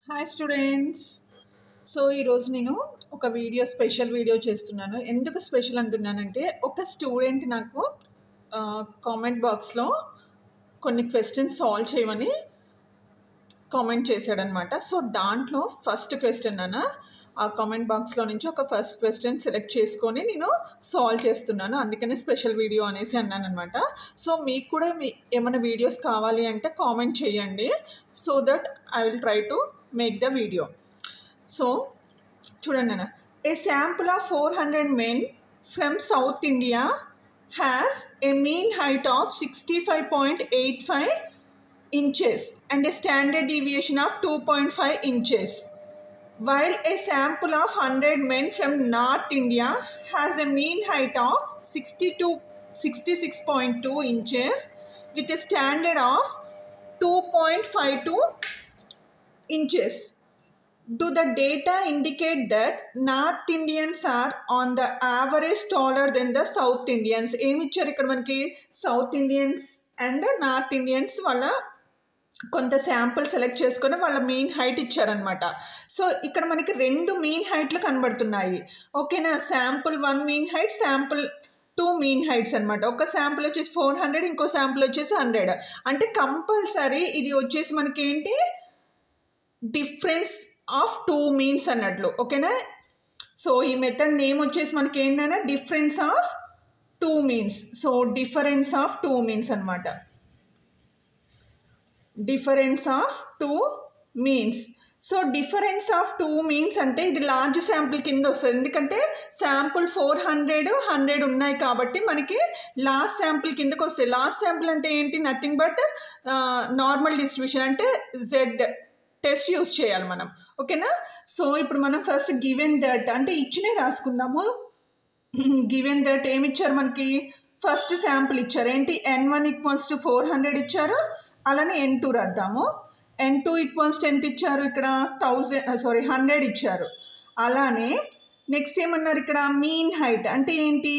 Hi students. So ఈరోజు నేను ఒక స్పెషల్ వీడియో చేస్తున్నాను. ఎందుకు స్పెషల్ అంటున్నానంటే, ఒక స్టూడెంట్ నాకు కామెంట్ బాక్స్లో కొన్ని క్వశ్చన్స్ సాల్వ్ చేయమని కామెంట్ చేశాడనమాట. సో దాంట్లో ఫస్ట్ క్వశ్చన్ ఆ కామెంట్ బాక్స్లో నుంచి ఒక ఫస్ట్ క్వశ్చన్ సెలెక్ట్ చేసుకొని నేను సాల్వ్ చేస్తున్నాను. అందుకనే స్పెషల్ వీడియో అనేసి అన్నాను అనమాట. సో మీకు కూడా ఏమైనా వీడియోస్ కావాలి అంటే కామెంట్ చేయండి, so that I will try to make the video. So chudandana, a sample of 400 men from South India has a mean height of 65.85 inches and a standard deviation of 2.5 inches, while a sample of 100 men from North India has a mean height of 66.2 inches with a standard of 2.52 inches. Do the data indicate that North Indians are on the average taller than the South Indians? ఏమి ఇచ్చారు ఇక్కడ మనకి? South Indians and north Indians వాళ్ళ కొంత sample select చేసుకొని వాళ్ళ mean height ఇచ్చారనమాట. So ఇక్కడ మనకి రెండు మీన్ హైట్లు కనబడుతున్నాయి. ఓకేనా? Sample 1 mean height, sample 2 mean heights అనమాట. ఒక శాంపుల్ వచ్చేసి 400, ఇంకో శాంపుల్ వచ్చేసి 100. అంటే కంపల్సరీ ఇది వచ్చేసి మనకి ఏంటి, డిఫరెన్స్ ఆఫ్ 2 మీన్స్ అన్నట్లు. ఓకేనా? సో ఈ మెథడ్ నేమ్ వచ్చేసి మనకి ఏంటన్నా, difference of 2 means. So difference of 2 means అనమాట. Difference of 2 means. So difference of 2 means అంటే ఇది లార్జ్ శాంపుల్ కింద వస్తుంది. ఎందుకంటే శాంపుల్ 400, 100 ఉన్నాయి కాబట్టి మనకి లాస్ట్ శాంపుల్ కిందకు వస్తాయి. లాస్ట్ శాంపుల్ అంటే ఏంటి, నథింగ్ బట్ నార్మల్ డిస్ట్రిబ్యూషన్, అంటే జెడ్ టెస్ట్ యూస్ చేయాలి మనం. ఓకేనా? సో ఇప్పుడు మనం ఫస్ట్ గివెన్ దట్ అంటే ఇచ్చినే రాసుకుందాము. గివెన్ దట్ ఏమి ఇచ్చారు మనకి, ఫస్ట్ శాంపుల్ ఇచ్చారు. ఏంటి, n1 ఈక్వల్స్ టు 400 ఇచ్చారు. అలానే n2 రాద్దాము. n2 ఈక్వల్స్ టు ఎంత ఇచ్చారు, ఇక్కడ 100 ఇచ్చారు. అలానే నెక్స్ట్ ఏమన్నారు ఇక్కడ, మీన్ హైట్ అంటే ఏంటి,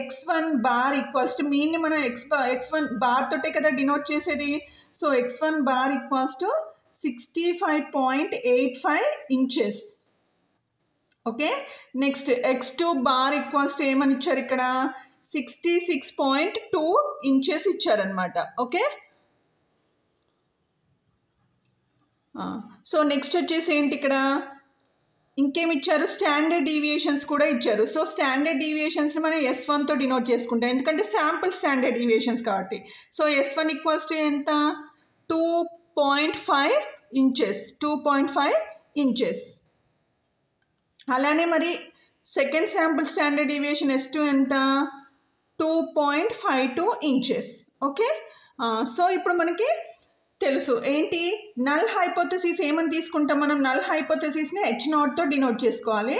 x1 బార్ ఈక్వల్స్ టు, మీన్ని మనం x1 బార్ తోటే కదా డినోట్ చేసేది. So x1 bar equals to 65.85 inches. Okay, next x2 bar equals to ఏమని ఇచ్చారు ఇక్కడ, 66.2 inches ఇచ్చారనమాట. ఓకే, సో నెక్స్ట్ వచ్చేసి ఏంటి ఇక్కడ ఇంకేమి ఇచ్చారు, స్టాండర్డ్ డీవియేషన్స్ కూడా ఇచ్చారు. సో స్టాండర్డ్ డీవియేషన్స్ని మనం S1తో డినోట్ చేసుకుంటాం, ఎందుకంటే శాంపుల్ స్టాండర్డ్ డీవియేషన్స్ కాబట్టి. సో S1 ఈక్వల్స్ టు ఎంత, 2.5 ఇంచెస్. 2.5 ఇంచెస్. అలానే మరి second sample standard deviation S2 ఎంత, 2.52 ఇంచెస్. ఓకే, సో ఇప్పుడు మనకి తెలుసు ఏంటి, నల్ హైపోథసిస్ ఏమని తీసుకుంటాం మనం, నల్ హైపోథసిస్ని H0తో డినోట్ చేసుకోవాలి.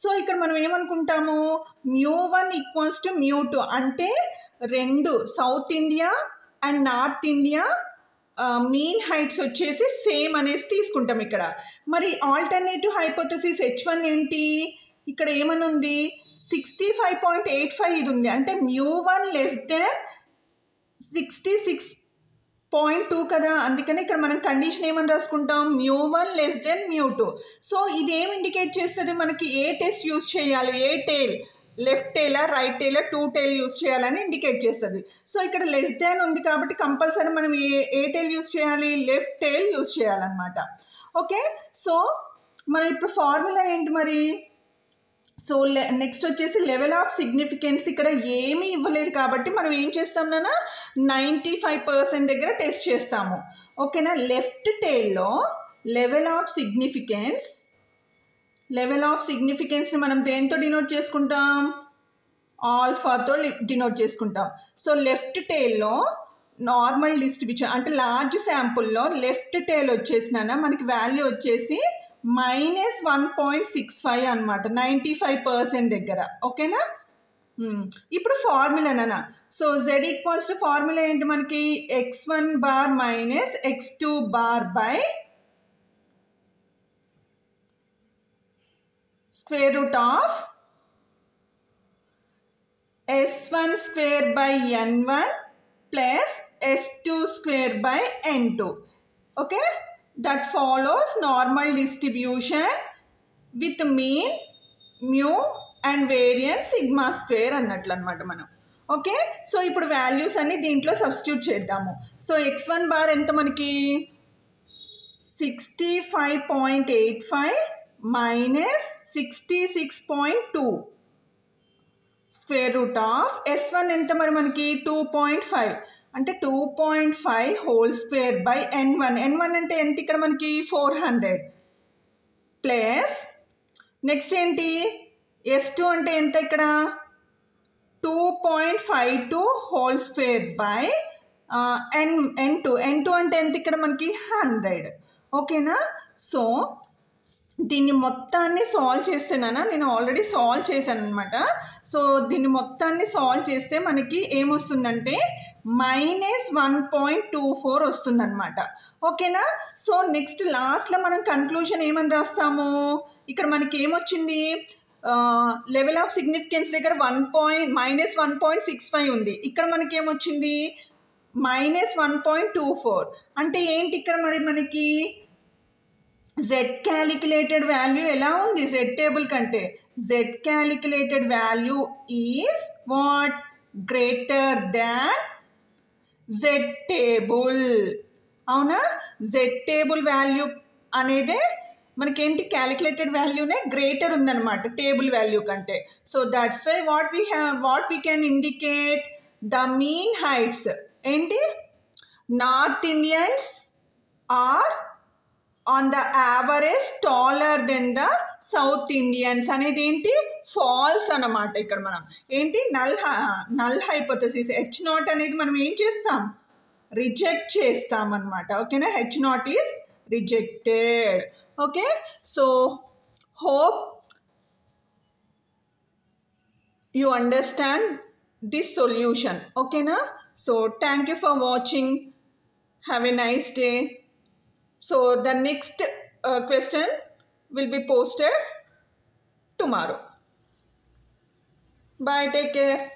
సో ఇక్కడ మనం ఏమనుకుంటాము, μ1 ఈక్వల్స్ టు μ2 అంటే రెండు south India and north India mean heights వచ్చేసి సేమ్ అనేసి తీసుకుంటాం ఇక్కడ. మరి ఆల్టర్నేటివ్ హైపోథసిస్ H1 ఏంటి, ఇక్కడ ఏమని ఉంది, 65.85 ఇది ఉంది. అంటే μ1 లెస్ దెన్ 66.2 కదా, అందుకని ఇక్కడ మనం కండిషన్ ఏమని రాసుకుంటాం, μ1 లెస్ దెన్ μ2. సో ఇది ఏం ఇండికేట్ చేస్తుంది మనకి, ఏ టెస్ట్ యూస్ చేయాలి, ఏ టేల్, లెఫ్ట్ టైలా రైట్ టైలా 2 టైల్ యూస్ చేయాలని ఇండికేట్ చేస్తుంది. సో ఇక్కడ లెస్ దాన్ ఉంది కాబట్టి కంపల్సరీ మనం ఏ టైల్ యూస్ చేయాలి, లెఫ్ట్ టైల్ యూస్ చేయాలన్నమాట. ఓకే, సో మనం ఇప్పుడు ఫార్ములా ఏంటి మరి, సో నెక్స్ట్ వచ్చేసి లెవెల్ ఆఫ్ సిగ్నిఫికెన్స్. ఇక్కడ ఏమీ ఇవ్వలేదు కాబట్టి మనం ఏం చేస్తాం నాన్న, 95% దగ్గర టెస్ట్ చేస్తాము. ఓకేనా? లెఫ్ట్ టైల్లో లెవెల్ ఆఫ్ సిగ్నిఫికెన్స్ని మనం దేంతో డినోట్ చేసుకుంటాం, ఆల్ఫాతో డినోట్ చేసుకుంటాం. సో లెఫ్ట్ టైల్లో నార్మల్ డిస్ట్రిబ్యూషన్ అంటే లార్జ్ శాంపుల్లో లెఫ్ట్ టైల్ వచ్చేసినా మనకి వాల్యూ వచ్చేసి -1.65 అనమాట, 95% దగ్గర. ఓకేనా? ఇప్పుడు ఫార్ములా నాన్న. So Z equals to formula ఏంటి మనకి, x1 bar minus x2 bar by square root of S1 square by N1 plus S2 square by N2. Okay, that follows normal distribution with mean mu and variance sigma square అన్నట్లు అనమాట మనం. Okay, so ఇప్పుడు values అన్ని దీంట్లో substitute చేద్దాము. So x1 bar ఎంత మనకి 65.85 minus 66.2 square root of S1 ఎంత మరి మనకి 2.5 అంటే 2.5 హోల్ స్క్వేర్ బై n1 అంటే ఎంత ఇక్కడ మనకి 400 ప్లస్ నెక్స్ట్ ఏంటి S2 అంటే ఎంత ఇక్కడ 2.52 హోల్ స్క్వేర్ బై n2 అంటే ఎంత ఇక్కడ మనకి 100. ఓకేనా, సో దీన్ని మొత్తాన్ని సాల్వ్ చేస్తేనా, నేను ఆల్రెడీ సాల్వ్ చేశాను అనమాట. సో దీన్ని మొత్తాన్ని సాల్వ్ చేస్తే మనకి ఏమొస్తుందంటే -1.24 వస్తుందన్నమాట. ఓకేనా, సో నెక్స్ట్ లాస్ట్లో మనం కన్క్లూషన్ ఏమని రాస్తాము, ఇక్కడ మనకి ఏమొచ్చింది లెవెల్ ఆఫ్ సిగ్నిఫికెన్స్ దగ్గర -1.65 ఉంది, ఇక్కడ మనకి ఏమొచ్చింది -1.24. అంటే ఏంటి ఇక్కడ మరి మనకి z క్యాలిక్యులేటెడ్ వాల్యూ ఎలా ఉంది z టేబుల్ కంటే, z calculated value is what greater than z table. అవునా, z టేబుల్ వాల్యూ అనేదే మనకేంటి క్యాలిక్యులేటెడ్ వాల్యూనే గ్రేటర్ ఉందన్నమాట టేబుల్ వాల్యూ కంటే. So that's why what we can indicate the mean heights ఏంటి north Indians are on the average taller than the south Indians అనేది ఏంటి falls అన్నమాట. ఇక్కడ మనం ఏంటి నల్ హైపోథసిస్ H0 అనేది మనం ఏం చేస్తాం రిజెక్ట్ చేస్తాం అన్నమాట. ఓకేనా, H0 is rejected. Okay, so hope you understand this solution. Okay na, so thank you for watching, have a nice day. So the next question will be posted tomorrow. Bye, take care.